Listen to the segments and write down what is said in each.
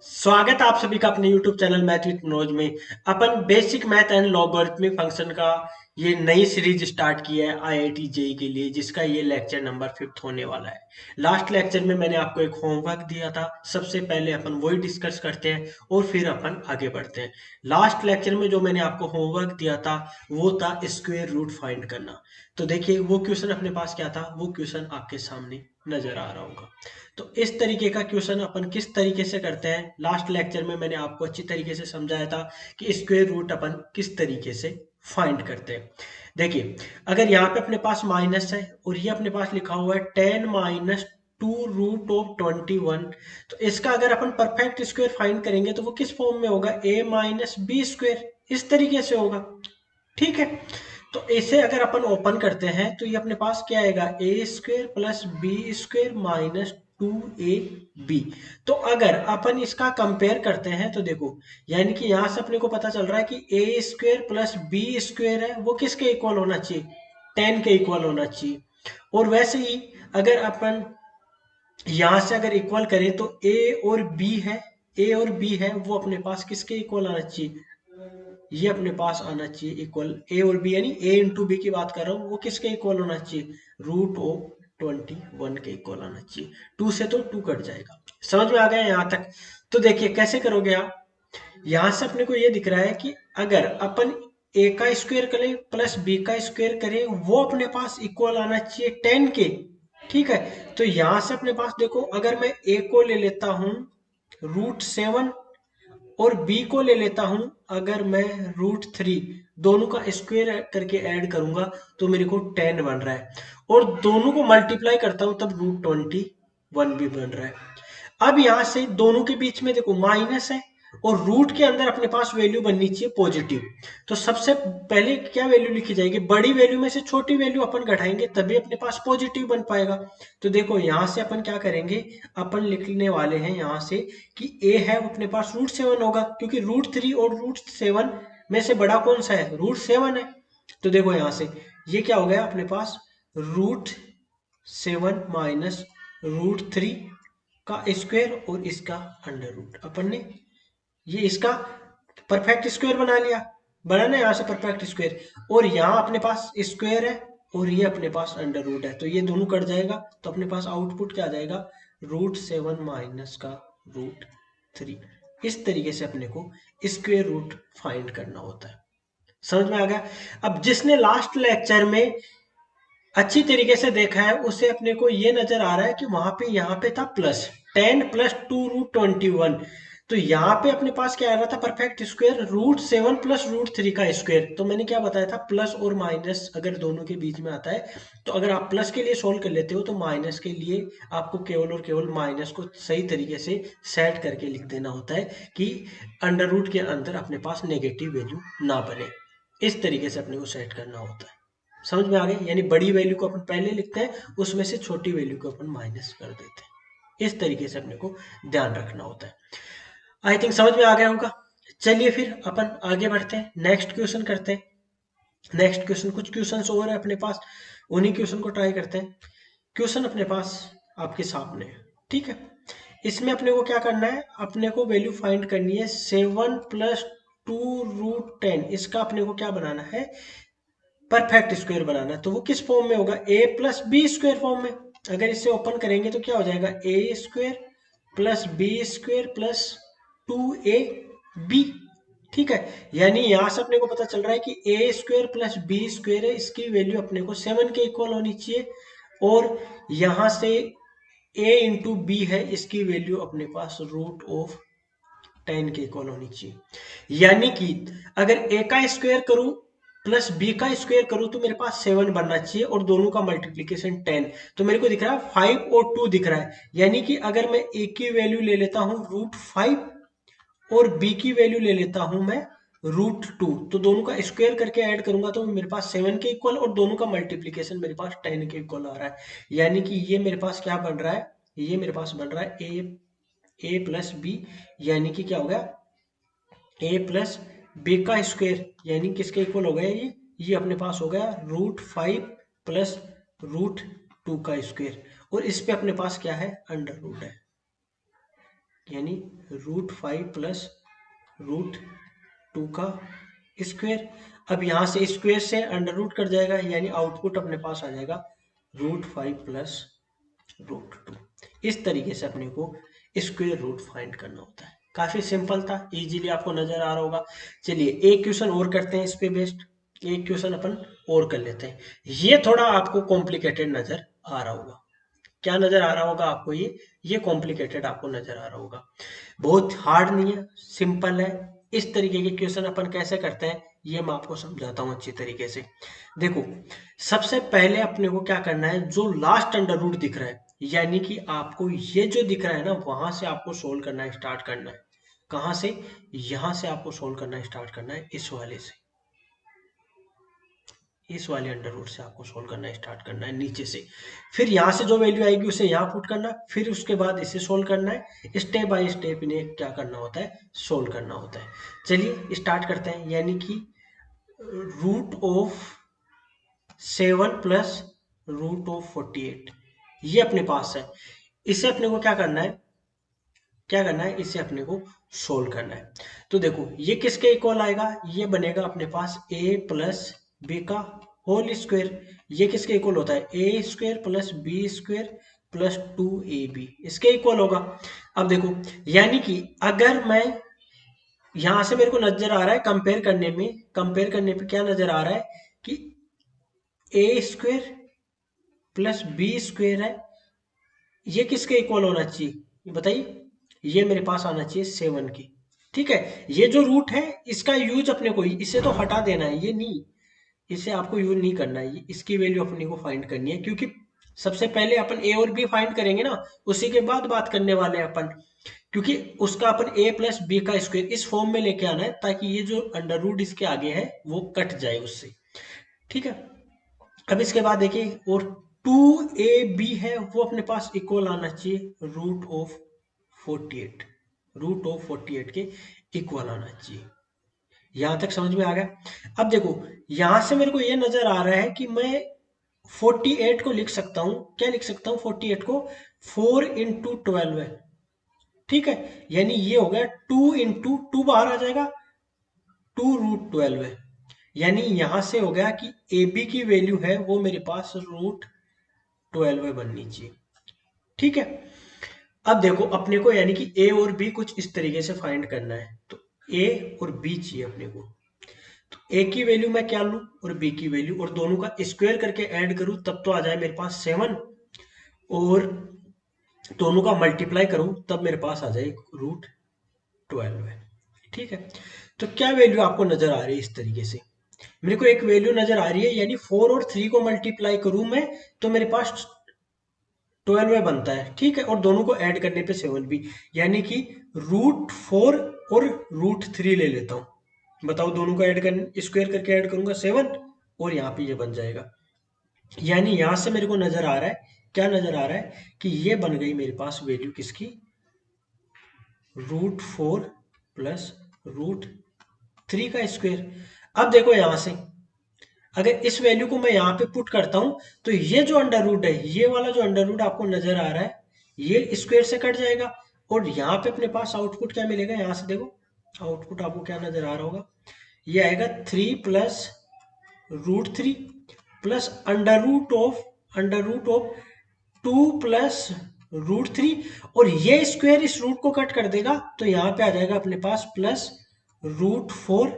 स्वागत है आप सभी का अपने YouTube channel math with Manoj में। अपन basic math and logarithmic function का ये नई सीरीज स्टार्ट की है आईआईटी जेई के लिए, जिसका ये लेक्चर नंबर 5 होने वाला है। लास्ट लेक्चर में मैंने आपको एक होमवर्क दिया था। सबसे पहले अपन वही डिस्कस करते हैं और फिर अपन आगे बढ़ते हैं। लास्ट लेक्चर में जो मैंने आपको होमवर्क दिया था वो था स्क्वायर रूट फाइंड करना। तो देखिए वो क्वेश्चन अपने पास क्या था, वो क्वेश्चन आपके सामने नजर आ रहा होगा। तो इस तरीके का क्वेश्चन अपन किस तरीके से करते हैं, लास्ट लेक्चर में मैंने आपको अच्छी तरीके से समझाया था कि स्क्वायर रूट अपन किस तरीके से फाइंड करते हैं। देखिए, अगर यहाँ पे अपने पास माइनस है और ये अपने पास लिखा हुआ है 10 - 2 √21, तो इसका अगर अपन परफेक्ट स्क्वायर फाइंड करेंगे तो वो किस फॉर्म में होगा, a - b², इस तरीके से होगा। ठीक है, तो इसे अगर अपन ओपन करते हैं तो ये अपने पास क्या आएगा, a² + b² - 2ab। तो अगर अपन इसका कंपेयर करते हैं तो देखो, यानी कि यहां से अपने को पता चल रहा है कि a² + b² है वो किसके इक्वल होना चाहिए, 10 के इक्वल होना चाहिए। और वैसे ही अगर अपन यहां से अगर इक्वल करें तो a और b है वो अपने पास किसके इक्वल आना चाहिए, ये अपने पास आना चाहिए इक्वल a और b, यानी a × b की बात कर रहा हूँ, वो किसके इक्वल होना चाहिए, √21 के इक्वल आना चाहिए। 2 से तो 2 कट जाएगा। समझ में आ गया यहाँ तक। तो देखिए कैसे करोगे आप, यहां से अपने को ये दिख रहा है कि अगर अपन a का स्क्वायर करें प्लस b का स्क्वायर करें वो अपने पास इक्वल आना चाहिए 10 के। ठीक है, तो यहां से अपने पास देखो, अगर मैं a को ले लेता हूं √7 और b को ले लेता हूं अगर मैं √3, दोनों का स्क्वायर करके ऐड करूंगा तो मेरे को 10 बन रहा है, और दोनों को मल्टीप्लाई करता हूं तब √21 भी बन रहा है। अब यहां से दोनों के बीच में देखो माइनस है और रूट के अंदर अपने पास वैल्यू बननी चाहिए पॉजिटिव। तो सबसे पहले क्या वैल्यू लिखी जाएगी, बड़ी वैल्यू में से छोटी वैल्यू अपन घटाएंगे तभी अपने पास पॉजिटिव बन पाएगा। तो देखो यहां से अपन क्या करेंगे, अपन लिखने वाले हैं यहां से कि a है वो अपने पास √7 होगा, क्योंकि √3 और √7 में से बड़ा कौन सा है, √7 है। तो देखो यहां से ये क्या हो गया अपने पास, √7 माइनस √3 का स्क्वायर और इसका अंडर रूट, अपन ने ये इसका परफेक्ट स्क्वायर बना लिया, बना ना यहाँ से परफेक्ट स्क्वायर, और यहाँ अपने पास स्क्वायर है और ये अपने पास अंडर रूट है, तो ये दोनों कट जाएगा तो अपने पास आउटपुट क्या आ जाएगा, √7 माइनस का √3। इस तरीके से अपने को स्क्वायर रूट फाइंड करना होता है। समझ में आ गया। अब जिसने लास्ट लेक्चर में अच्छी तरीके से देखा है उसे अपने को ये नजर आ रहा है कि वहां पे यहाँ पे था प्लस 10 + 2 √21, तो यहाँ पे अपने पास क्या आ रहा था, परफेक्ट स्क्वायर √7 + √3 का स्क्वायर। तो मैंने क्या बताया था, प्लस और माइनस अगर दोनों के बीच में आता है तो अगर आप प्लस के लिए सोल्व कर लेते हो तो माइनस के लिए आपको केवल और केवल माइनस को सही तरीके से सेट करके लिख देना होता है कि अंडर रूट के अंदर अपने पास नेगेटिव वैल्यू ना बने। इस तरीके से अपने को सेट करना होता है। समझ में आ गई, यानी बड़ी वैल्यू को अपन पहले लिखते हैं, उसमें से छोटी वैल्यू को अपन माइनस कर देते हैं। इस तरीके से अपने को ध्यान रखना होता है। आई थिंक समझ में आ गया होगा। चलिए फिर अपन आगे बढ़ते हैं, नेक्स्ट क्वेश्चन करते हैं। नेक्स्ट क्वेश्चन, कुछ क्वेश्चन और है अपने पास, उन्हीं क्वेश्चन को ट्राई करते हैं। क्वेश्चन अपने पास आपके सामने है, ठीक है। इसमें अपने को क्या करना है, अपने को वैल्यू फाइंड करनी है 7 + 2 √10, इसका अपने को क्या बनाना है, परफेक्ट स्क्वायर बनाना है। तो वो किस फॉर्म में होगा, a + b² फॉर्म में। अगर इसे ओपन करेंगे तो क्या हो जाएगा, a² + b² + 2ab। ठीक है, यानी यहां से अपने को पता चल रहा है कि a² + b² है, इसकी वैल्यू अपने को 7 के इक्वल होनी चाहिए, और यहां से a × b है, इसकी वैल्यू अपने पास √10 के इक्वल होनी चाहिए। यानी कि अगर a का स्क्वायर करूं प्लस b का स्क्वायर करूं तो मेरे पास 7 बनना चाहिए, और दोनों का मल्टीप्लीकेशन 10। तो मेरे को दिख रहा है 5 और 2 दिख रहा है, यानी कि अगर मैं a की वैल्यू ले लेता हूं √5 और b की वैल्यू ले लेता हूं मैं √2, तो दोनों का स्क्वायर करके ऐड करूंगा तो मेरे पास 7 के इक्वल, और दोनों का मल्टीप्लीकेशन मेरे पास 10 के इक्वल आ रहा है। यानी कि ये मेरे पास क्या बन रहा है, ये मेरे पास बन रहा है a + b, यानी कि क्या हो गया, a + b का स्क्वायर, यानी किसके इक्वल हो गया, ये अपने पास हो गया √5 + √2 का स्क्वायर, और इस पे अपने पास क्या है, अंडर रूट है। यानी √5 प्लस √2 का स्क्वायर। अब यहाँ से स्क्वायर से अंडर रूट कट जाएगा, यानी आउटपुट अपने पास आ जाएगा √5 प्लस √2। इस तरीके से अपने को स्क्वायर रूट फाइंड करना होता है। काफी सिंपल था, इजीली आपको नजर आ रहा होगा। चलिए एक क्वेश्चन और करते हैं इस पे बेस्ड, एक क्वेश्चन अपन और कर लेते हैं। ये थोड़ा आपको कॉम्प्लिकेटेड नजर आ रहा होगा। क्या नजर आ रहा होगा आपको? ये कॉम्प्लिकेटेड आपको नजर आ रहा होगा। बहुत हार्ड नहीं है, सिंपल है। इस तरीके के क्वेश्चन अपन कैसे करते हैं ये मैं आपको समझाता हूँ अच्छी तरीके से। देखो, सबसे पहले अपने को क्या करना है, जो लास्ट अंडर रूट दिख रहा है, यानी कि आपको ये जो दिख रहा है ना, वहां से आपको सोल्व करना स्टार्ट करना है। कहाँ से? यहां से आपको सोल्व करना स्टार्ट करना है, इस वाले से, इस वाले अंडर रूट से आपको सोल्व करना स्टार्ट करना है नीचे से। फिर यहाँ से जो वैल्यू आएगी उसे यहाँ पुट करना, फिर उसके बाद इसे सोल्व करना है। स्टेप बाय स्टेप इन्हें क्या करना होता है, सोल्व करना होता है। चलिए स्टार्ट करते हैं। यानी कि √7 प्लस √48 ये अपने पास है। इसे अपने को क्या करना है, इसे अपने को सोल्व करना है। तो देखो ये किसके इक्वल आएगा, ये बनेगा अपने पास a प्लस बी का होल स्क्वायर। ये किसके इक्वल होता है, A square plus B square plus 2ab, इसके इक्वल होगा। अब देखो, यानी कि अगर मैं यहां से, मेरे को नजर आ रहा है कंपेयर करने पे क्या नजर आ रहा है कि ए स्क्वायर प्लस बी स्क्वायर है, ये किसके इक्वल होना चाहिए, ये बताइए। ये मेरे पास आना चाहिए 7 की। ठीक है, ये जो रूट है इसका यूज अपने को, इसे तो हटा देना है, ये नहीं, इसे आपको यूज नहीं करना है। इसकी वैल्यू अपने को फाइंड करनी है, क्योंकि सबसे पहले अपन ए और बी फाइंड करेंगे ना, उसी के बाद बात करने वाले हैं अपन। क्योंकि उसका अपन a प्लस बी का स्क्वायर इस फॉर्म में लेके आना है, ताकि ये जो अंडर रूट इसके आगे है वो कट जाए उससे। ठीक है, अब इसके बाद देखिए, और 2ab है वो अपने पास इक्वल आना चाहिए √48, √48 के इक्वल आना चाहिए। यहां तक समझ में आ गया? अब देखो, यहां से मेरे को ये नजर आ रहा है कि मैं 48 को लिख सकता हूं, क्या लिख सकता हूं 48 को, 4 × 12 है। ठीक है, यानी ये हो गया 2 × 2 बाहर आ जाएगा, 2√12 है। यानी यहां से हो गया कि ए बी की वैल्यू है वो मेरे पास √12 बननी चाहिए। ठीक है, अब देखो अपने को, यानी कि ए और बी कुछ इस तरीके से फाइंड करना है। तो ए और बी चाहिए अपने को। तो ए की वैल्यू मैं क्या लूं और बी की वैल्यू, और दोनों का स्क्वायर करके ऐड करूं तब तो आ जाए मेरे पास 7, और दोनों का मल्टीप्लाई करूं तब मेरे पास आ जाए √12 है। ठीक है, तो क्या वैल्यू आपको नजर आ रही है? इस तरीके से मेरे को एक वैल्यू नजर आ रही है, यानी 4 और 3 को मल्टीप्लाई करूं मैं तो मेरे पास 12 बनता है। ठीक है, और दोनों को ऐड करने पे 7 भी, यानी कि √4 और √3 ले लेता हूं। बताओ, दोनों को ऐड कर, स्क्वायर करके ऐड करूंगा 7, और यहाँ पे ये बन जाएगा। यानी यहां से मेरे को नजर आ रहा है, क्या नजर आ रहा है कि ये बन गई मेरे पास वैल्यू किसकी, √4 प्लस √3 का स्क्वायर। अब देखो यहां से, अगर इस वैल्यू को मैं यहाँ पे पुट करता हूं, तो ये जो अंडर रूट है, ये वाला जो अंडर रूट आपको नजर आ रहा है, ये स्क्वायर से कट जाएगा, और यहाँ पे अपने पास आउटपुट क्या मिलेगा, यहाँ से देखो आउटपुट आपको क्या नजर आ रहा होगा, ये आएगा 3 plus √3 plus under root of 2 plus √3, और ये स्क्वायर इस रूट को कट कर देगा, तो यहाँ पे आ जाएगा अपने पास प्लस √4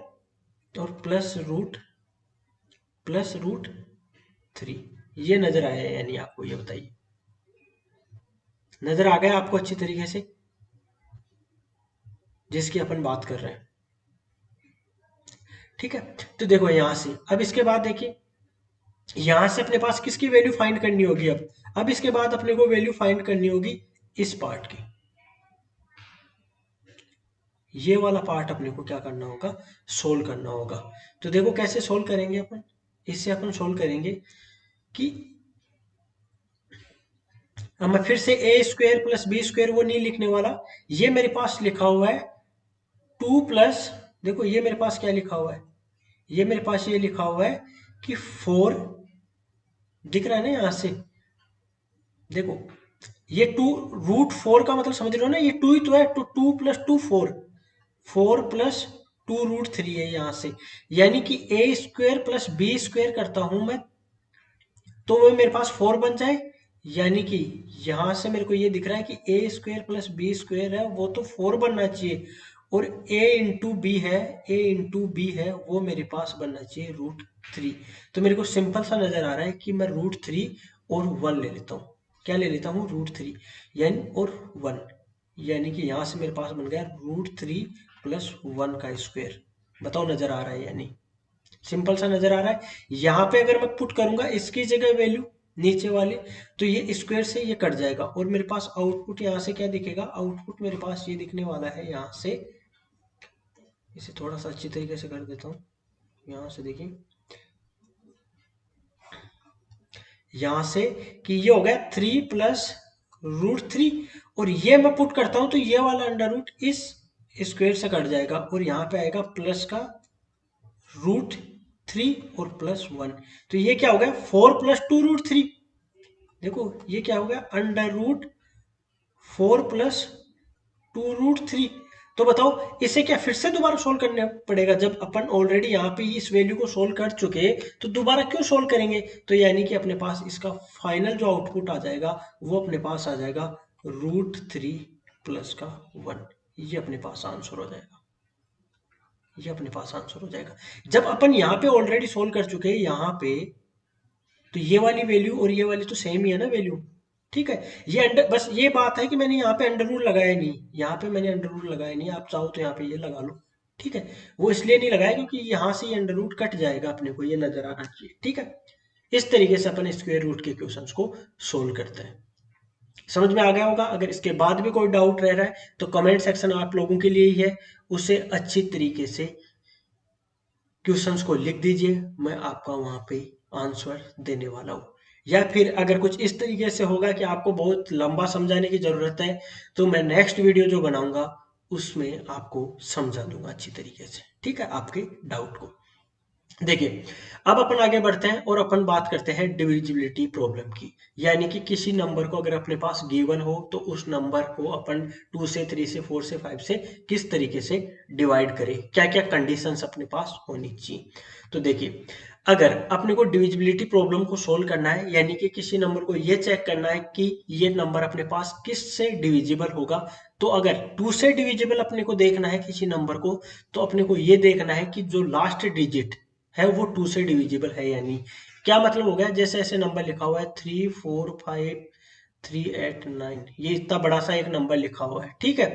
और प्लस √3। ये नजर आया है, यानी आपको ये बताइए, नजर आ गया आपको अच्छी तरीके से जिसकी अपन बात कर रहे हैं? ठीक है, तो देखो यहां से, अब इसके बाद देखिए, यहां से अपने पास किसकी वैल्यू फाइंड करनी होगी? अब इसके बाद अपने को वैल्यू फाइंड करनी होगी इस पार्ट की। ये वाला पार्ट अपने को क्या करना होगा, सोल्व करना होगा। तो देखो कैसे सोल्व करेंगे अपन, इससे अपन सोल्व करेंगे कि, अब मैं फिर से ए स्क्वायर प्लस बी स्क्वायर वो नहीं लिखने वाला, ये मेरे पास लिखा हुआ है 2 प्लस, देखो ये मेरे पास क्या लिखा हुआ है, ये मेरे पास ये लिखा हुआ है कि 4, दिख रहा है ना यहां से, देखो ये टू, रूट फोर का मतलब समझ रहे हो ना, ये टू ही तो है, तो two plus two four, four plus two root three है यहाँ से, यानी कि a square plus b square करता हूं मैं, तो वो मेरे पास फोर बन जाए, यानी कि यहां से मेरे को ये दिख रहा है कि a square plus b square है वो तो फोर बनना चाहिए, और ए इंटू बी है, ए इंटू बी है वो मेरे पास बनना चाहिए रूट थ्री। तो मेरे को सिंपल सा नजर आ रहा है कि मैं रूट थ्री और वन ले लेता हूँ, क्या ले लेता हूँ, रूट थ्री यानी और वन, यानी कि यहां से मेरे पास बन गया रूट थ्री प्लस वन का स्क्वेयर। बताओ नजर आ रहा है या नहीं, सिंपल सा नजर आ रहा है। यहाँ पे अगर मैं पुट करूंगा इसकी जगह वैल्यू नीचे वाले, तो ये स्क्वायर से ये कट जाएगा और मेरे पास आउटपुट यहाँ से क्या दिखेगा, आउटपुट मेरे पास ये दिखने वाला है यहाँ से, इसे थोड़ा सा अच्छी तरीके से कर देता हूँ, यहाँ से देखिए, यहाँ से कि ये हो गया थ्री प्लस रूट थ्री, और ये मैं पुट करता हूँ तो ये वाला अंडर रूट इस स्क्वायर से कट जाएगा और यहाँ पे आएगा प्लस का रूट थ्री और प्लस वन, तो ये क्या हो गया, four plus two root three, देखो ये क्या हो गया, under root four plus two root three. तो बताओ इसे क्या फिर से दोबारा सोल्व करना पड़ेगा, जब अपन ऑलरेडी यहाँ पे इस वैल्यू को सोल्व कर चुके, तो दोबारा क्यों सोल्व करेंगे, तो यानी कि अपने पास इसका फाइनल जो आउटपुट आ जाएगा वो अपने पास आ जाएगा रूट थ्री प्लस का वन, ये अपने पास आंसर हो जाएगा, ये अपने पास आंसर हो जाएगा। जब अपन यहाँ पे ऑलरेडी सोल्व कर चुके हैं यहाँ पे, तो ये वाली वैल्यू और ये वाली तो सेम ही है ना वैल्यू, ठीक है। ये अंडर, बस ये बात है कि मैंने यहाँ पे अंडर रूल लगाया नहीं, यहाँ पे मैंने अंडर रूल लगाया नहीं, आप चाहो तो यहाँ पे ये लगा लो, ठीक है। वो इसलिए नहीं लगाया क्योंकि यहाँ से ये अंडर रूट कट जाएगा, अपने को ये नजर आना चाहिए, ठीक है। इस तरीके से अपन स्क्वायर रूट के क्वेश्चंस को सोल्व करते हैं। समझ में आ गया होगा, अगर इसके बाद भी कोई डाउट रह रहा है तो कमेंट सेक्शन आप लोगों के लिए ही है, उसे अच्छी तरीके से क्वेश्चंस को लिख दीजिए, मैं आपका वहां पे आंसर देने वाला हूँ। या फिर अगर कुछ इस तरीके से होगा कि आपको बहुत लंबा समझाने की जरूरत है, तो मैं नेक्स्ट वीडियो जो बनाऊंगा उसमें आपको समझा दूंगा अच्छी तरीके से, ठीक है, आपके डाउट को। देखिए, अब अपन आगे बढ़ते हैं और अपन बात करते हैं डिविजिबिलिटी प्रॉब्लम की, यानी कि किसी नंबर को अगर अपने पास गिवन हो तो उस नंबर को अपन टू से, थ्री से, फोर से, फाइव से किस तरीके से डिवाइड करें, क्या क्या कंडीशंस अपने पास होनी चाहिए। तो देखिए, अगर अपने को डिविजिबिलिटी प्रॉब्लम को सोल्व करना है, यानी कि किसी नंबर को ये चेक करना है कि ये नंबर अपने पास किस से डिविजिबल होगा, तो अगर टू से डिविजिबल अपने को देखना है किसी नंबर को, तो अपने को ये देखना है कि जो लास्ट डिजिट है वो टू से डिविजिबल है या नहीं। क्या मतलब हो गया, जैसे ऐसे नंबर लिखा हुआ है three four five three eight nine, ये इतना बड़ा सा एक नंबर लिखा हुआ है, ठीक है।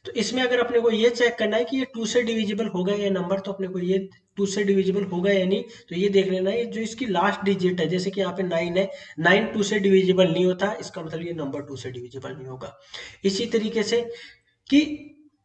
तो इसमें अगर अपने को ये चेक करना है कि ये टू से डिविजिबल होगा ये नंबर, तो अपने को ये टू से डिविजिबल होगा या नहीं, तो ये देख लेना है जो इसकी लास्ट डिजिट है, जैसे कि यहाँ पे नाइन है, नाइन टू से डिविजिबल नहीं होता, इसका मतलब ये नंबर टू से डिविजिबल नहीं होगा। इसी तरीके से कि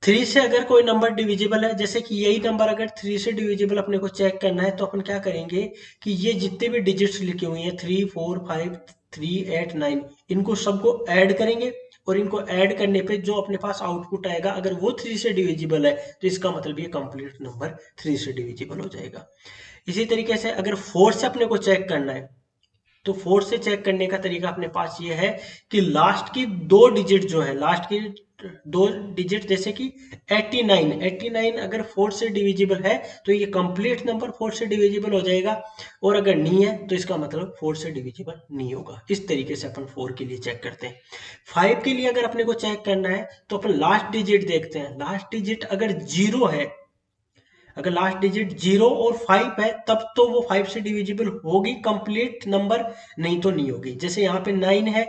थ्री से अगर कोई नंबर डिविजिबल है, जैसे कि यही नंबर अगर थ्री से डिविजिबल अपने को चेक करना है, तो अपन क्या करेंगे कि ये जितने भी डिजिट्स लिखे हुए हैं three four five three eight nine, इनको सबको ऐड करेंगे, और इनको ऐड करने पे जो अपने पास आउटपुट आएगा अगर वो थ्री से डिविजिबल है, तो इसका मतलब ये कंप्लीट नंबर थ्री से डिविजिबल हो जाएगा। इसी तरीके से अगर फोर से अपने को चेक करना है, तो फोर से चेक करने का तरीका अपने पास ये है कि लास्ट की दो डिजिट जो है, लास्ट की दो डिजिट जैसे कि 89, 89 अगर फोर से डिविजिबल है तो ये कंप्लीट नंबर फोर से डिविजिबल हो जाएगा, और अगर नहीं है तो इसका मतलब फोर से डिविजिबल नहीं होगा। इस तरीके से अपन फोर के लिए चेक करते हैं। फाइव के लिए अगर अपने को चेक करना है तो अपन लास्ट डिजिट देखते हैं, लास्ट डिजिट अगर जीरो है, अगर लास्ट डिजिट जीरो और फाइव है तब तो वो फाइव से डिविजिबल होगी कंप्लीट नंबर, नहीं तो नहीं होगी। जैसे यहाँ पे नाइन है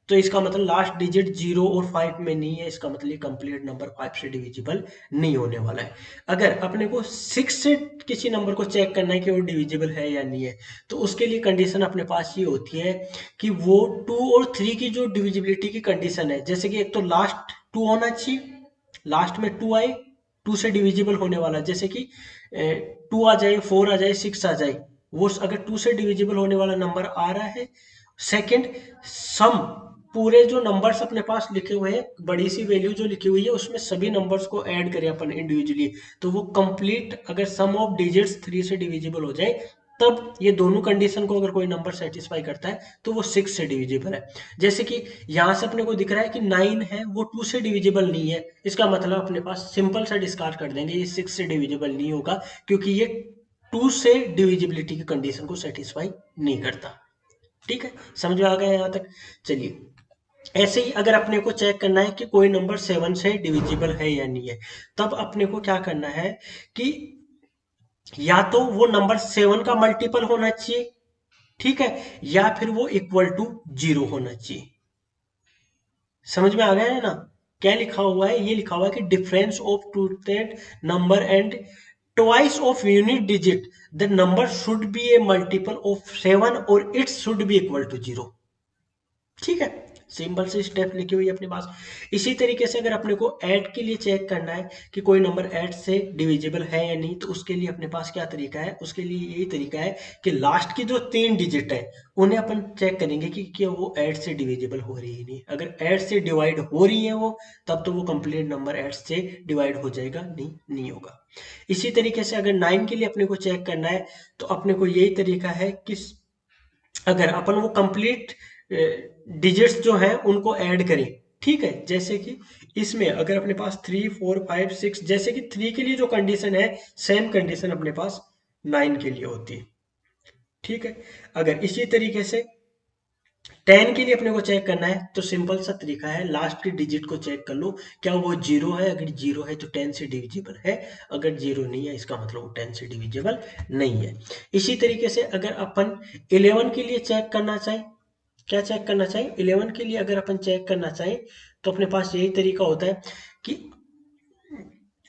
तो इसका मतलब लास्ट डिजिट जीरो और फाइव में नहीं है, इसका मतलब ये कंप्लीट नंबर फाइव से डिविजिबल नहीं होने वाला है। अगर अपने को सिक्स से किसी नंबर को चेक करना है कि वो डिविजिबल है या नहीं है, तो उसके लिए कंडीशन अपने पास ये होती है कि वो टू और थ्री की जो डिविजिबिलिटी की कंडीशन है, जैसे कि एक तो लास्ट टू होना चाहिए, लास्ट में टू आए, टू से डिविजिबल होने वाला, जैसे कि टू आ जाए, फोर आ जाए, सिक्स आ जाए, वो अगर टू से डिविजिबल होने वाला नंबर आ रहा है। सेकंड, सम, पूरे जो नंबर्स अपने पास लिखे हुए हैं, बड़ी सी वैल्यू जो लिखी हुई है उसमें सभी नंबर्स को ऐड करें अपन इंडिविजुअली, तो वो कंप्लीट अगर सम ऑफ डिजिट्स थ्री से डिविजिबल हो जाए तब ये दोनों कंडीशन को अगर कोई नंबर सेटिस्फाई करता है तो वो 6 से डिविजिबल है। जैसे कि यहाँ से अपने को दिख रहा है कि 9 है, वो 2 से डिविजिबल नहीं है, इसका मतलब अपने पास सिंपल सा डिस्कार्ड कर देंगे, ये 6 से डिविजिबल नहीं होगा क्योंकि ये 2 से डिविजिबिलिटी की कंडीशन को सेटिस्फाई नहीं करता। ठीक है, समझ में आ गया यहाँ तक। चलिए, ऐसे ही अगर अपने को चेक करना है कि कोई नंबर 7 से डिविजिबल है या नहीं है, तब अपने को क्या करना है कि या तो वो नंबर 7 का मल्टीपल होना चाहिए, ठीक है, या फिर वो इक्वल टू 0 होना चाहिए। समझ में आ गया है ना? क्या लिखा हुआ है? ये लिखा हुआ है कि डिफरेंस ऑफ टू टेड number and twice of unit digit the number should be a multiple of 7 और it's should be equal to 0। ठीक है, सिंपल से स्टेप लिखी हुई है अपने पास। इसी तरीके से अगर अपने को ऐड के लिए चेक करना है कि कोई नंबर ऐड से डिविजिबल है या नहीं, तो उसके लिए अपने पास क्या तरीका है? उसके लिए यही तरीका है कि लास्ट की जो 3 डिजिट है उन्हें अपन चेक करेंगे कि क्या वो ऐड से डिविजिबल हो रही है नहीं। अगर ऐड से डिवाइड हो रही है वो, तब तो वो कंप्लीट नंबर ऐड से डिवाइड हो जाएगा, नहीं होगा। इसी तरीके से अगर 9 के लिए अपने को चेक करना है, तो अपने को यही तरीका है कि अगर अपन वो कंप्लीट डिजिट्स जो हैं उनको ऐड करें, ठीक है, जैसे कि इसमें अगर अपने पास 3 4 5 6, जैसे कि 3 के लिए जो कंडीशन है सेम कंडीशन अपने पास 9 के लिए होती है। ठीक है, अगर इसी तरीके से 10 के लिए अपने को चेक करना है, तो सिंपल सा तरीका है, लास्ट की डिजिट को चेक कर लो, क्या वो 0 है? अगर 0 है तो 10 से डिविजिबल है, अगर 0 नहीं है इसका मतलब वो 10 से डिविजिबल नहीं है। इसी तरीके से अगर अपन 11 के लिए चेक करना चाहें, क्या चेक करना चाहिए? 11 के लिए अगर अपन चेक करना चाहें, तो अपने पास यही तरीका होता है कि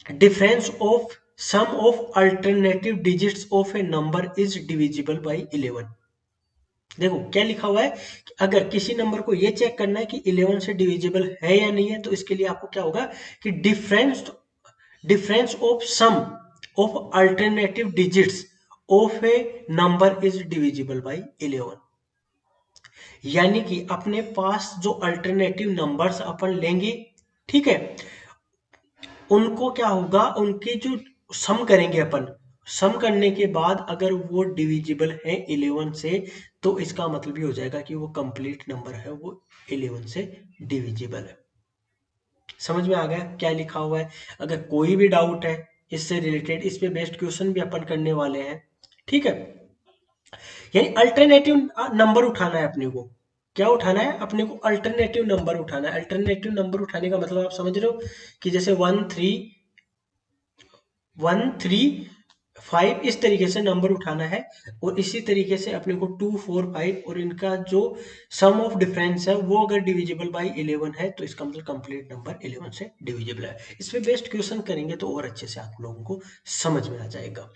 difference of sum of alternative digits of a number is divisible by 11। देखो क्या लिखा हुआ है कि अगर किसी नंबर को ये चेक करना है कि 11 से डिविजिबल है या नहीं है, तो इसके लिए आपको क्या होगा कि difference of sum of alternative digits of a number is divisible by 11। यानी कि अपने पास जो अल्टरनेटिव नंबर्स अपन लेंगे, ठीक है, उनको क्या होगा, उनकी जो सम करेंगे अपन, सम करने के बाद अगर वो डिविजिबल है 11 से, तो इसका मतलब ये हो जाएगा कि वो कंप्लीट नंबर है, वो 11 से डिविजिबल है। समझ में आ गया क्या लिखा हुआ है? अगर कोई भी डाउट है इससे रिलेटेड, इस पे बेस्ड क्वेश्चन भी अपन करने वाले हैं, ठीक है, यानी अल्टरनेटिव नंबर उठाना है अपने को। क्या उठाना है अपने को? अल्टरनेटिव नंबर उठाना है। अल्टरनेटिव नंबर उठाने का मतलब आप समझ रहे हो कि जैसे 1 3 इस तरीके से नंबर उठाना है, और इसी तरीके से अपने को 2 4 5 और इनका जो सम ऑफ डिफरेंस है वो अगर डिविजिबल बाय 11 है, तो इसका मतलब कंप्लीट नंबर 11 से डिविजिबल है। इस पे बेस्ड क्वेश्चन करेंगे तो और अच्छे से आप लोगों को समझ में आ जाएगा।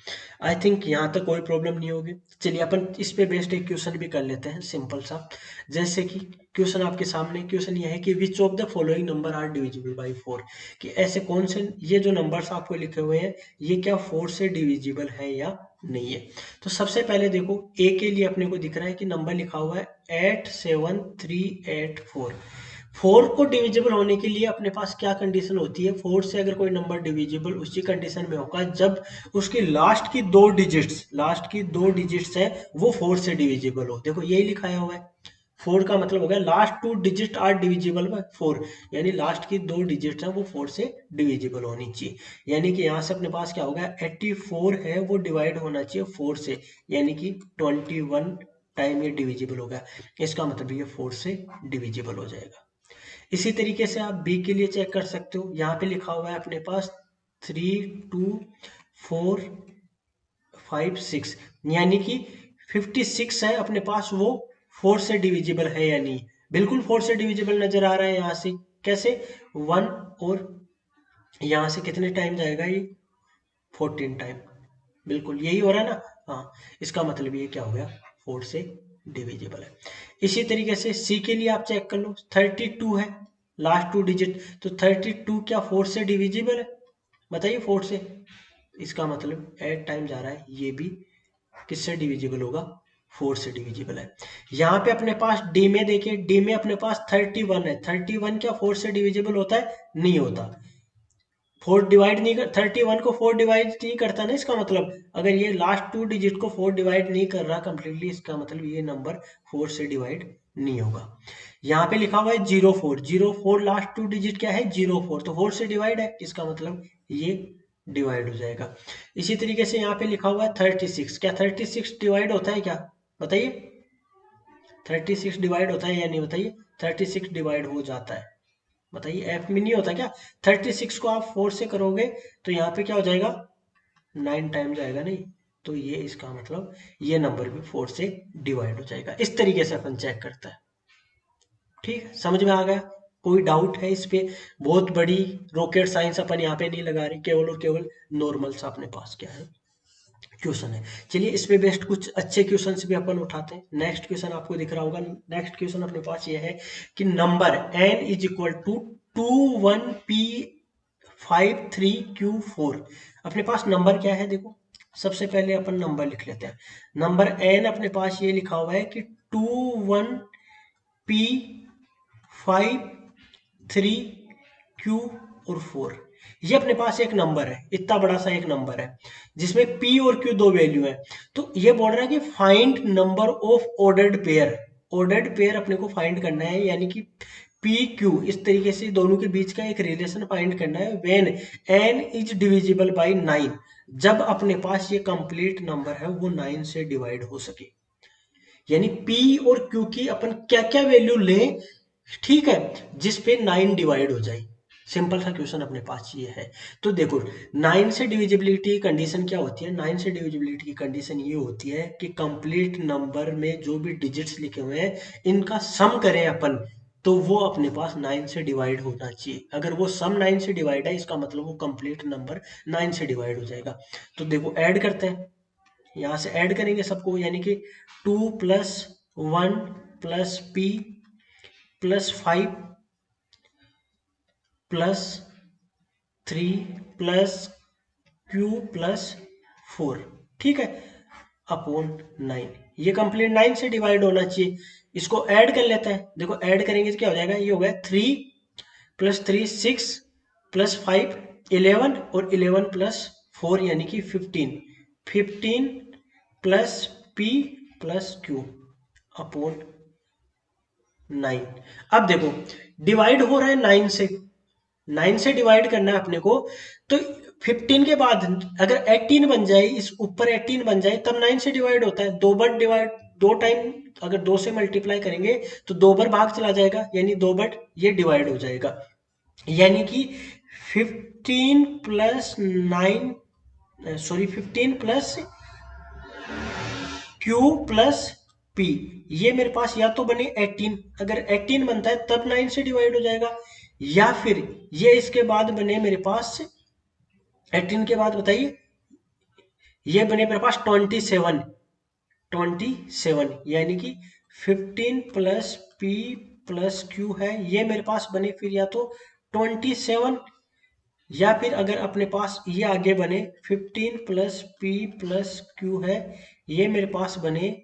आई थिंक यहाँ तक कोई प्रॉब्लम नहीं होगी। चलिए अपन इस पे बेस्ड एक क्वेश्चन भी कर लेते हैं, सिंपल सा। जैसे कि क्वेश्चन आपके सामने, क्वेश्चन ये है कि which of the following number are divisible by 4। कि ऐसे कौन से ये जो नंबर्स आपको लिखे हुए हैं, ये क्या 4 से डिविजिबल है या नहीं है? तो सबसे पहले देखो, ए के लिए अपने को दिख रहा है कि नंबर लिखा हुआ है 87384। 4 को डिविजिबल होने के लिए अपने पास क्या कंडीशन होती है? 4 से अगर कोई नंबर डिविजिबल उसी कंडीशन में होगा जब उसकी लास्ट की दो डिजिट्स है वो 4 से डिविजिबल हो। देखो यही लिखाया हुआ है। 4 का मतलब हो गया last 2 digit are divisible by 4, यानी लास्ट की 2 डिजिट्स हैं वो 4 से डिविजिबल होनी चाहिए। यानी कि यहाँ से अपने पास क्या हो गया, 84 है वो डिवाइड होना चाहिए 4 से, यानी कि 21 टाइम ये डिविजिबल हो गया। इसका मतलब ये 4 से डिविजिबल हो जाएगा। इसी तरीके से आप बी के लिए चेक कर सकते हो। यहाँ पे लिखा हुआ है अपने पास 3 2 4 5 6, यानी कि 56 है अपने पास, वो 4 से डिविजिबल है या नहीं? बिल्कुल 4 से डिविजिबल नजर आ रहा है। यहाँ से कैसे? 1, और यहाँ से कितने टाइम जाएगा ये? 14 टाइम। बिल्कुल यही हो रहा है ना? हाँ, इसका मतलब ये क्या हो गया, 4 से डिविजिबल है। इसी तरीके से सी के लिए आप चेक कर लो, 32 है लास्ट 2 डिजिट, तो 32 क्या 4 से डिविजिबल है? बताइए 4 से। इसका मतलब 8 टाइम जा रहा है, ये भी किससे डिविजिबल होगा? 4 से डिविजिबल है। यहाँ पे अपने पास डी में देखिए, डी में अपने पास 31 है। 31 क्या 4 से डिविजिबल होता है? नहीं होता। 4 डिवाइड नहीं कर, 31 को 4 डिवाइड नहीं करता ना, इसका मतलब अगर ये लास्ट 2 डिजिट को 4 डिवाइड नहीं कर रहा कंप्लीटली, इसका मतलब ये नंबर 4 से डिवाइड नहीं होगा। यहाँ पे लिखा हुआ है 04, 04 लास्ट 2 डिजिट क्या है 04, तो 4 से डिवाइड है, इसका मतलब ये डिवाइड हो जाएगा। इसी तरीके से यहाँ पे लिखा हुआ है 36, क्या 36 डिवाइड होता है क्या, बताइए 36 डिवाइड होता है या नहीं, बताइए 36 डिवाइड हो जाता है, बताइए एफ में नहीं होता क्या। 36 को आप 4 से करोगे तो यहाँ पे क्या हो जाएगा 9 टाइम जाएगा नहीं, तो ये इसका मतलब ये नंबर भी 4 से डिवाइड हो जाएगा। इस तरीके से अपन चेक करता है। ठीक है, समझ में आ गया, कोई डाउट है इस पे। बहुत बड़ी रॉकेट साइंस अपन यहाँ पे नहीं लगा रहे, केवल और केवल नॉर्मल सा अपने पास क्या है क्वेश्चन है। चलिए इस पे बेस्ड कुछ अच्छे क्वेश्चन भी अपन उठाते हैं। नेक्स्ट क्वेश्चन आपको दिख रहा होगा, नेक्स्ट क्वेश्चन अपने पास ये है कि number n is equal to 21p53q4। अपने पास नंबर क्या है, देखो सबसे पहले अपन नंबर लिख लेते हैं। नंबर n अपने पास ये लिखा हुआ है कि 21p53q और 4। ये अपने पास एक नंबर है, इतना बड़ा सा एक नंबर है जिसमें p और q दो वैल्यू है। तो ये बोल रहा है कि find number of ordered pair, ordered pair अपने को फाइंड करना है, यानी कि p q इस तरीके से दोनों के बीच का एक रिलेशन फाइंड करना है। When n is divisible bye 9, जब अपने पास ये कंप्लीट नंबर है वो 9 से डिवाइड हो सके, यानी p और q की अपन क्या क्या वैल्यू लें, ठीक है, जिस पे 9 डिवाइड हो जाए। सिंपल सा क्वेश्चन अपने पास ये है। तो देखो 9 से डिविजिबिलिटी की कंडीशन क्या होती है, 9 से डिविजिबिलिटी की कंडीशन ये होती है कि कंप्लीट नंबर में जो भी डिजिट्स लिखे हुए हैं इनका सम करें अपन, तो वो अपने पास 9 से डिवाइड होना चाहिए। अगर वो सम 9 से डिवाइड है, इसका मतलब वो कंप्लीट नंबर 9 से डिवाइड हो जाएगा। तो देखो ऐड करते हैं, यहाँ से ऐड करेंगे सबको, यानी कि 2 plus 1 plus p plus 5 plus 3 plus q plus 4, ठीक है, अपॉन 9। ये कंप्लीट 9 से डिवाइड होना चाहिए। इसको ऐड कर लेते हैं, देखो ऐड करेंगे तो क्या हो जाएगा, ये हो गया 3 प्लस 3 6 प्लस 5 11 और 11 प्लस 4 यानी कि 15, 15 plus p plus q upon 9। अब देखो डिवाइड हो रहा है 9 से, 9 से डिवाइड करना है अपने को, तो 15 के बाद अगर 18 बन जाए, इस ऊपर 18 बन जाए तब 9 से डिवाइड होता है। दो बार डिवाइड, दो टाइम अगर 2 से मल्टीप्लाई करेंगे तो 2 बार भाग चला जाएगा, यानी 2 बार ये डिवाइड हो जाएगा, यानी कि 15 plus 9, sorry 15 plus Q plus P, ये मेरे पास या तो बने 18, अगर 18 बनता है तब 9 से डिवाइड हो जाएगा, या फिर ये इसके बाद बने मेरे पास 18 के बाद, बताइए ये बने मेरे पास 27, 27 यानी कि 15 प्लस P प्लस Q है, ये मेरे पास बने फिर या तो 27, या फिर अगर अपने पास ये आगे बने 15 प्लस P प्लस Q है, ये मेरे पास बने,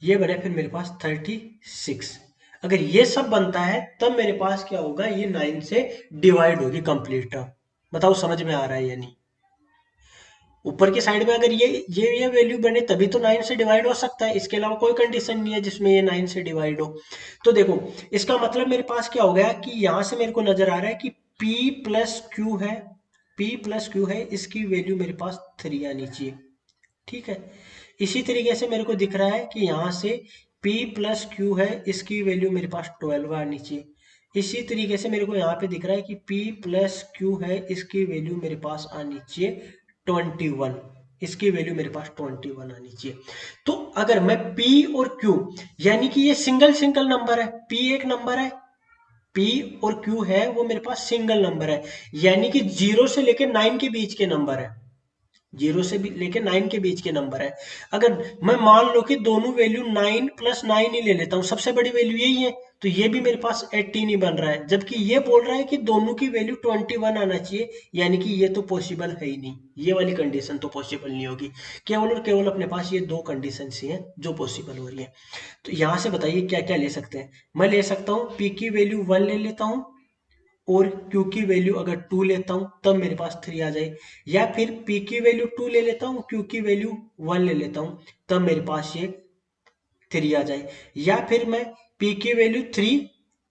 ये बने फिर मेरे पास 36। अगर ये सब बनता है तब मेरे पास क्या होगा, ये 9 से डिवाइड होगी कंप्लीट टर्म। बताओ समझ में आ रहा है या नहीं। ऊपर की साइड में अगर ये वैल्यू बने तभी तो 9 से डिवाइड हो सकता है, इसके अलावा कोई कंडीशन नहीं है जिसमें ये 9 से डिवाइड हो। तो देखो इसका मतलब मेरे पास क्या हो गया कि यहां से मेरे को नजर आ रहा है कि P प्लस क्यू है, P प्लस क्यू है, इसकी वैल्यू मेरे पास 3 आनी चाहिए, ठीक है। इसी तरीके से मेरे को दिख रहा है कि यहाँ से P प्लस क्यू है, इसकी वैल्यू मेरे पास 12 आनी चाहिए। इसी तरीके से मेरे को यहाँ पे दिख रहा है कि P प्लस क्यू है, इसकी वैल्यू मेरे पास आनी चाहिए 21, इसकी वैल्यू मेरे पास 21 आनी चाहिए। तो अगर मैं P और Q, यानी कि ये सिंगल सिंगल नंबर है, P एक नंबर है, P और Q है वो मेरे पास सिंगल नंबर है, यानी कि 0 से लेकर 9 के बीच के नंबर है, 0 से भी लेके 9 के बीच के नंबर है। अगर मैं मान लो कि दोनों वैल्यू 9 प्लस 9 ही ले लेता हूँ, सबसे बड़ी वैल्यू यही है, तो ये भी मेरे पास 18 ही बन रहा है, जबकि ये बोल रहा है कि दोनों की वैल्यू 21 आना चाहिए, यानी कि ये तो पॉसिबल है ही नहीं, ये वाली कंडीशन तो पॉसिबल नहीं होगी। केवल और केवल अपने पास ये दो कंडीशन ही हैं जो पॉसिबल हो रही है। तो यहाँ से बताइए क्या क्या ले सकते हैं। मैं ले सकता हूँ P की वैल्यू 1 ले लेता हूँ, और Q की वैल्यू अगर 2 लेता हूं तब मेरे पास 3 आ जाए, या फिर P की वैल्यू 2 ले लेता हूं, Q की वैल्यू 1 ले लेता हूं, तब मेरे पास ये 3 आ जाए, या फिर मैं P की वैल्यू 3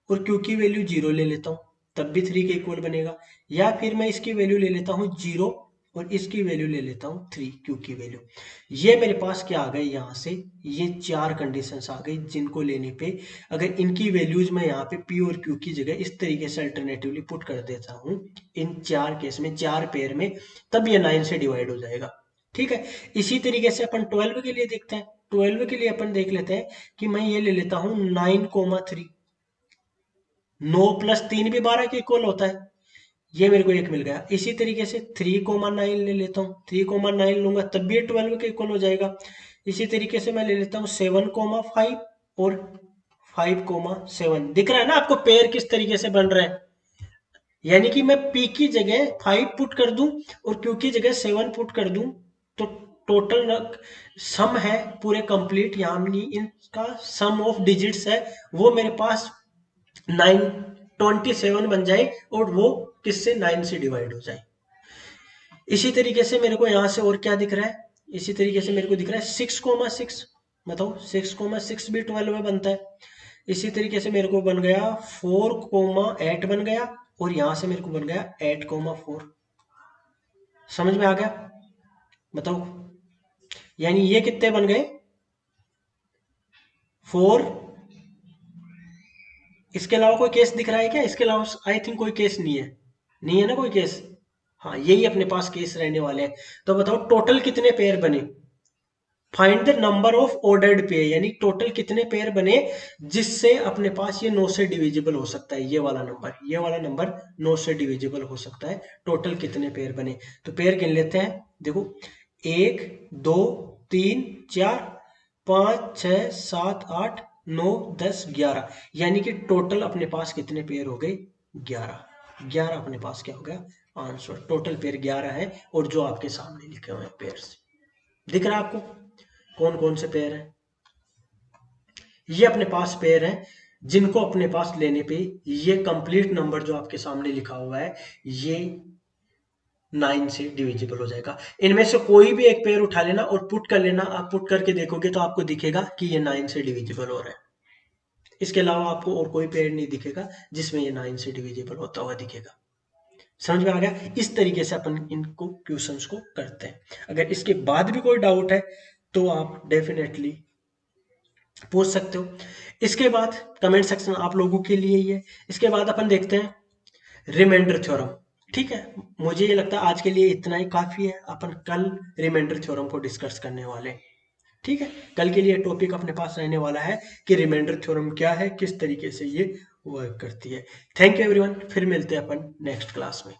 और Q की वैल्यू 0 ले लेता हूं, तब भी 3 के इक्वल बनेगा, या फिर मैं इसकी वैल्यू ले लेता हूं 0 और इसकी वैल्यू ले लेता हूं 3 Q की वैल्यू। ये मेरे पास क्या आ गए यहाँ से, ये 4 कंडीशंस आ गई जिनको लेने पे अगर इनकी वैल्यूज मैं यहाँ पे P और Q की जगह इस तरीके से अल्टरनेटिवली पुट कर देता हूँ इन 4 केस में, 4 पेयर में, तब ये 9 से डिवाइड हो जाएगा। ठीक है, इसी तरीके से अपन 12 के लिए देखते हैं। 12 के लिए अपन देख लेते हैं कि मैं ये ले लेता हूँ 9,3। 9 प्लस 3 भी 12 के इक्वल होता है, ये मेरे को एक मिल गया। इसी तरीके से 3,9 ले लेता हूँ, 3,9 लूंगा तब भी ये 12 के इक्वल हो जाएगा। इसी तरीके से मैं ले लेता हूँ 7,5 और 5,7। दिख रहा है ना आपको पेयर किस तरीके से बन रहा है, यानी कि मैं P की जगह 5 पुट कर दूं और Q की जगह 7 पुट कर दूं, तो टोटल सम है पूरे कंप्लीट, यानी इनका सम ऑफ डिजिट्स है वो मेरे पास 927 बन जाए और वो किससे 9 से डिवाइड हो जाए। इसी तरीके से मेरे को यहाँ से और क्या दिख रहा है, इसी तरीके से मेरे को दिख रहा है 6,6। बताओ 6,6 भी 12 में बनता है। इसी तरीके से मेरे को बन गया 4,8 बन गया, और यहां से मेरे को बन गया 8,4। समझ में आ गया? बताओ, यानी ये कितने बन गए 4। इसके अलावा कोई केस दिख रहा है क्या? इसके अलावा आई थिंक कोई केस नहीं है, नहीं है ना कोई केस? हाँ, यही अपने पास केस रहने वाले हैं। तो बताओ टोटल कितने पेयर बने, find the number of ordered pair, यानी टोटल कितने पेयर बने जिससे अपने पास ये 9 से डिविजिबल हो सकता है। ये वाला नंबर, ये वाला नंबर 9 से डिविजिबल हो सकता है। टोटल कितने पेयर बने, तो पेयर गिन लेते हैं। देखो 1 2 3 4 5 6 7 8 9 10 11, यानी कि टोटल अपने पास कितने पेयर हो गए 11। 11 अपने पास क्या हो गया आंसर, टोटल पेयर 11 है, और जो आपके सामने लिखे हुए हैं पेयर्स दिख रहा है आपको कौन कौन से पेयर हैं। ये अपने पास पेयर हैं जिनको अपने पास लेने पे ये कंप्लीट नंबर जो आपके सामने लिखा हुआ है ये 9 से डिविजिबल हो जाएगा। इनमें से कोई भी एक पेयर उठा लेना और पुट कर लेना, आप पुट करके देखोगे तो आपको दिखेगा कि ये 9 से डिविजिबल हो रहा है। इसके अलावा आपको और कोई पेयर नहीं दिखेगा जिसमें ये 9 से डिविजिबल होता हुआ दिखेगा। समझ में आ गया? इस तरीके से अपन इनको क्वेश्चंस को करते हैं। अगर इसके बाद भी कोई डाउट है तो आप डेफिनेटली पूछ सकते हो। इसके बाद कमेंट सेक्शन आप लोगों के लिए ही है। इसके बाद अपन देखते हैं रिमाइंडर थ्योरम। ठीक है, मुझे ये लगता है आज के लिए इतना ही काफी है। अपन कल रिमाइंडर थ्योरम को डिस्कस करने वाले हैं। ठीक है, कल के लिए टॉपिक अपने पास रहने वाला है कि रिमाइंडर थ्योरम क्या है, किस तरीके से ये वर्क करती है। थैंक यू एवरीवन, फिर मिलते हैं अपन नेक्स्ट क्लास में।